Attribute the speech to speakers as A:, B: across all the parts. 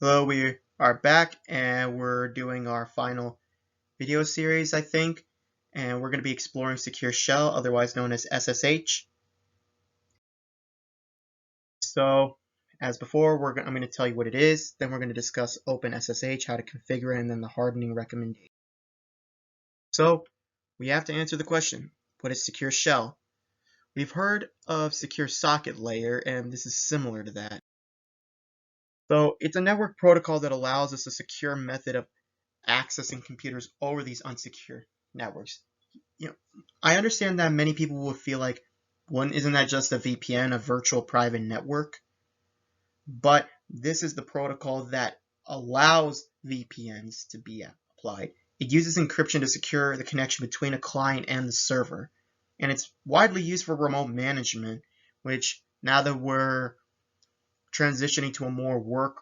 A: Hello, we are back and we're doing our final video series, I think, and we're going to be exploring Secure Shell, otherwise known as SSH. So, as before, I'm going to tell you what it is, then we're going to discuss OpenSSH, how to configure it, and then the hardening recommendation. So, we have to answer the question, what is Secure Shell? We've heard of Secure Socket Layer, and this is similar to that. So, it's a network protocol that allows us a secure method of accessing computers over these unsecure networks. I understand that many people will feel like, isn't that just a VPN, a virtual private network? But this is the protocol that allows VPNs to be applied. It uses encryption to secure the connection between a client and the server. And it's widely used for remote management, which now that we're transitioning to a more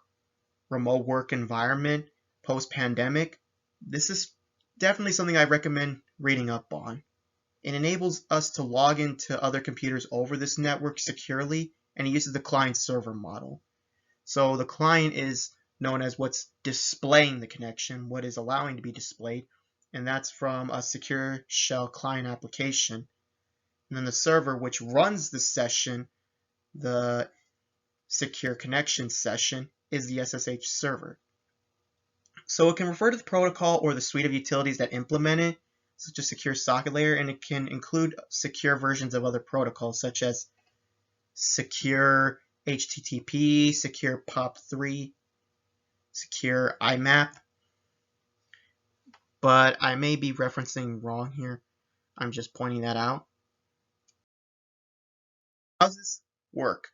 A: remote work environment post-pandemic, this is definitely something I recommend reading up on. It enables us to log into other computers over this network securely, and it uses the client-server model. So the client is known as what's displaying the connection, what is allowing to be displayed, and that's from a secure shell client application. And then the server, which runs the session, the secure connection session, is the SSH server. So it can refer to the protocol or the suite of utilities that implement it, such as Secure Socket Layer, and it can include secure versions of other protocols, such as Secure HTTP, Secure POP3, Secure IMAP. But I may be referencing wrong here. I'm just pointing that out. How does this work?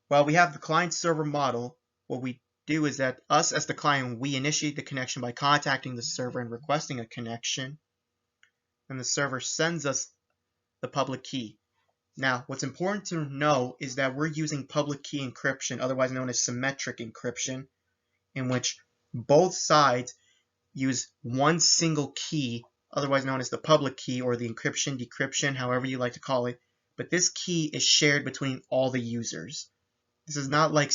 A: Well, we have the client-server model. What we do is that us as the client, we initiate the connection by contacting the server and requesting a connection. And the server sends us the public key. Now, what's important to know is that we're using public key encryption, otherwise known as symmetric encryption, in which both sides use one single key, otherwise known as the public key or the encryption, decryption, however you like to call it. But this key is shared between all the users. This is not like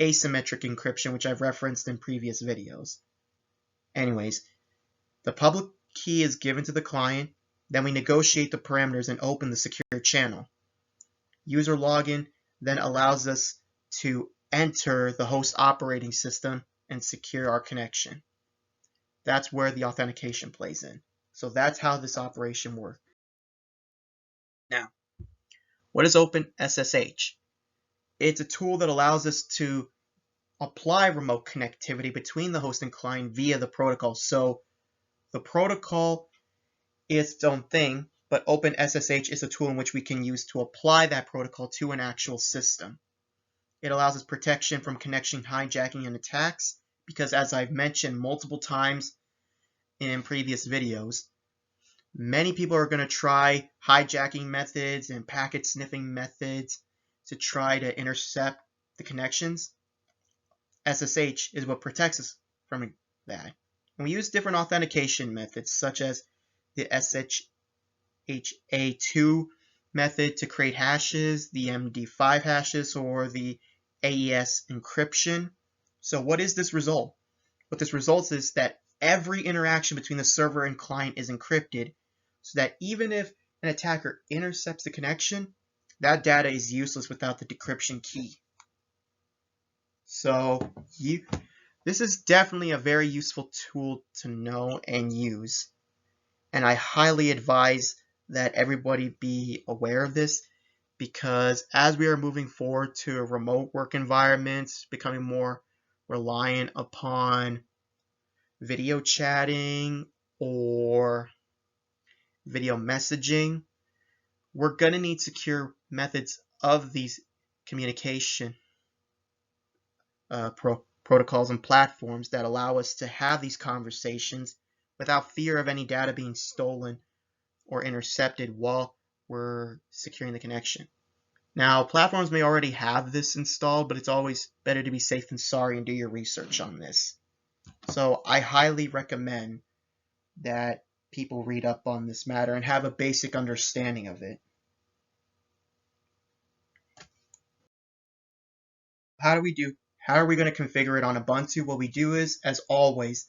A: asymmetric encryption, which I've referenced in previous videos. Anyways, the public key is given to the client, then we negotiate the parameters and open the secure channel. User login then allows us to enter the host operating system and secure our connection. That's where the authentication plays in. So that's how this operation works. Now, what is OpenSSH? It's a tool that allows us to apply remote connectivity between the host and client via the protocol. So the protocol is its own thing, but OpenSSH is a tool in which we can use to apply that protocol to an actual system. It allows us protection from connection hijacking and attacks because, as I've mentioned multiple times in previous videos, many people are going to try hijacking methods and packet sniffing methods to try to intercept the connections. SSH is what protects us from that. And we use different authentication methods such as the SSH2 method to create hashes, the MD5 hashes, or the AES encryption. So what is this result? What this results is that every interaction between the server and client is encrypted, so that even if an attacker intercepts the connection, that data is useless without the decryption key. So this is definitely a very useful tool to know and use. And I highly advise that everybody be aware of this, because as we are moving forward to remote work environments, becoming more reliant upon video chatting or video messaging, we're going to need secure methods of these communication protocols and platforms that allow us to have these conversations without fear of any data being stolen or intercepted while we're securing the connection. Now, platforms may already have this installed, but it's always better to be safe than sorry and do your research on this. So I highly recommend that people read up on this matter and have a basic understanding of it. How do we How are we going to configure it on Ubuntu? What we do is, as always,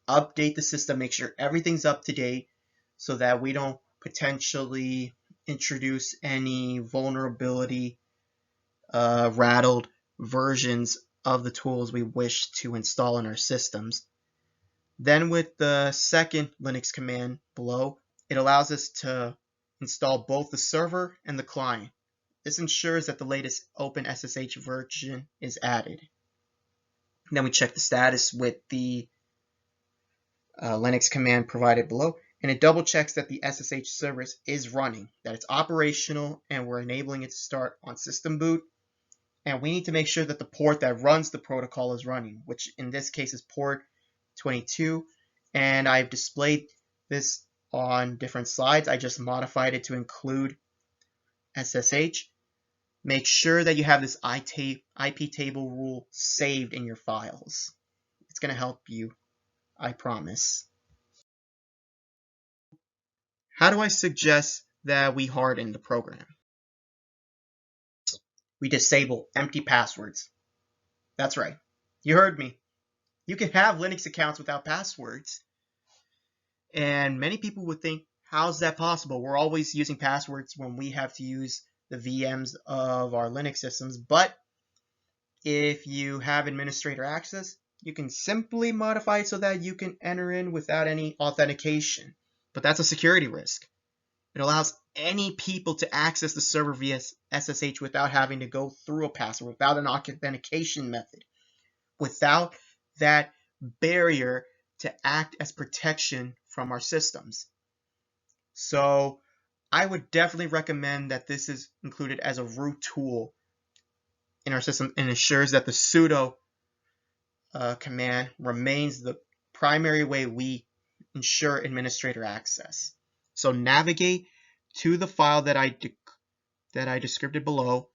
A: update the system, make sure everything's up to date so that we don't potentially introduce any vulnerability rattled versions of the tools we wish to install in our systems. Then with the second Linux command below, it allows us to install both the server and the client. This ensures that the latest Open SSH version is added. Then we check the status with the Linux command provided below, and it double checks that the SSH service is running, that it's operational, and we're enabling it to start on system boot. And we need to make sure that the port that runs the protocol is running, which in this case is port 22. And I've displayed this on different slides. I just modified it to include SSH. Make sure that you have this IP table rule saved in your files. It's going to help you, I promise. How do I suggest that we harden the program? We disable empty passwords. That's right. You heard me. You can have Linux accounts without passwords. And many people would think, how's that possible? We're always using passwords when we have to use the VMs of our Linux systems. But if you have administrator access, you can simply modify it so that you can enter in without any authentication. But that's a security risk. It allows any people to access the server via SSH without having to go through a password, without an authentication method, without that barrier to act as protection from our systems. So I would definitely recommend that this is included as a root tool in our system and ensures that the sudo command remains the primary way we ensure administrator access. So navigate to the file that I described below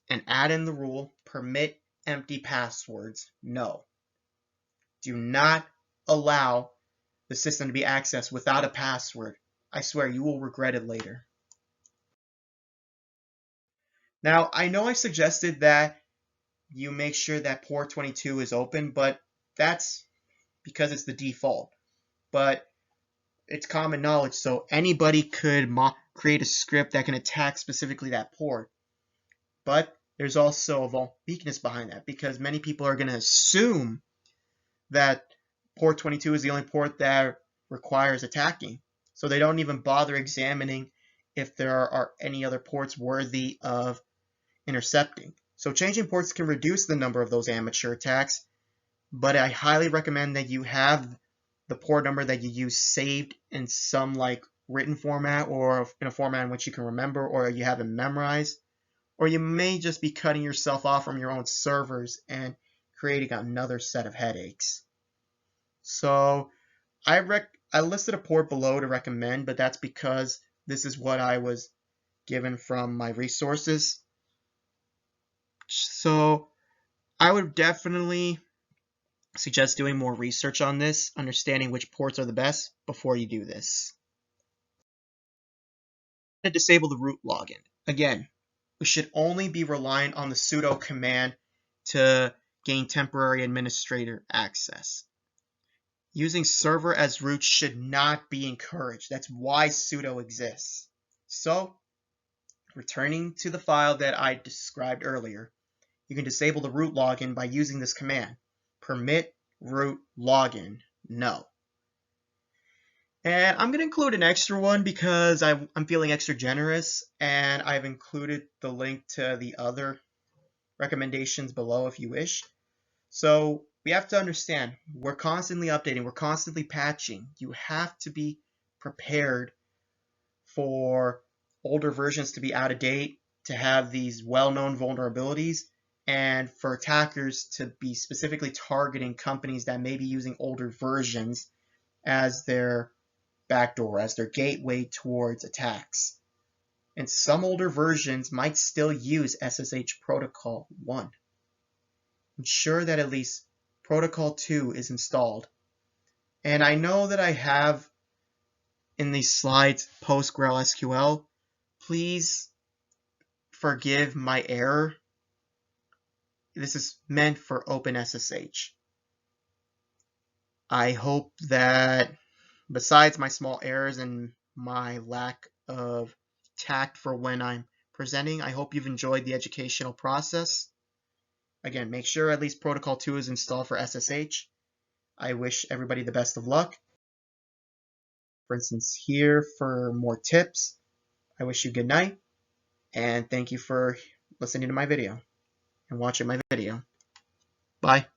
A: and add in the rule, permit empty passwords, no. Do not allow the system to be accessed without a password. I swear you will regret it later. Now, I know I suggested that you make sure that port 22 is open, but that's because it's the default. But it's common knowledge, so anybody could create a script that can attack specifically that port. But there's also a weakness behind that, because many people are going to assume that port 22 is the only port that requires attacking. So they don't even bother examining if there are any other ports worthy of intercepting. So changing ports can reduce the number of those amateur attacks, but I highly recommend that you have the port number that you use saved in some like written format or in a format in which you can remember, or you have it memorized, or you may just be cutting yourself off from your own servers and creating another set of headaches. So I listed a port below to recommend, but that's because this is what I was given from my resources. So I would definitely suggest doing more research on this, understanding which ports are the best before you do this. To disable the root login. Again, we should only be reliant on the sudo command to gain temporary administrator access. Using server as root should not be encouraged. That's why sudo exists. So, returning to the file that I described earlier, you can disable the root login by using this command. Permit root login, no. And I'm going to include an extra one because I'm feeling extra generous, and I've included the link to the other recommendations below if you wish. So we have to understand, we're constantly updating, we're constantly patching. You have to be prepared for older versions to be out of date, to have these well-known vulnerabilities, and for attackers to be specifically targeting companies that may be using older versions as their backdoor, as their gateway towards attacks. And some older versions might still use SSH Protocol 1. Ensure that at least Protocol 2 is installed. And I know that I have in these slides PostgreSQL. Please forgive my error. this is meant for OpenSSH. I hope that besides my small errors and my lack of tact for when I'm presenting, I hope you've enjoyed the educational process. Again, make sure at least Protocol 2 is installed for SSH. I wish everybody the best of luck. For instance, here for more tips, I wish you good night, and thank you for listening to my video and watching my video. Bye.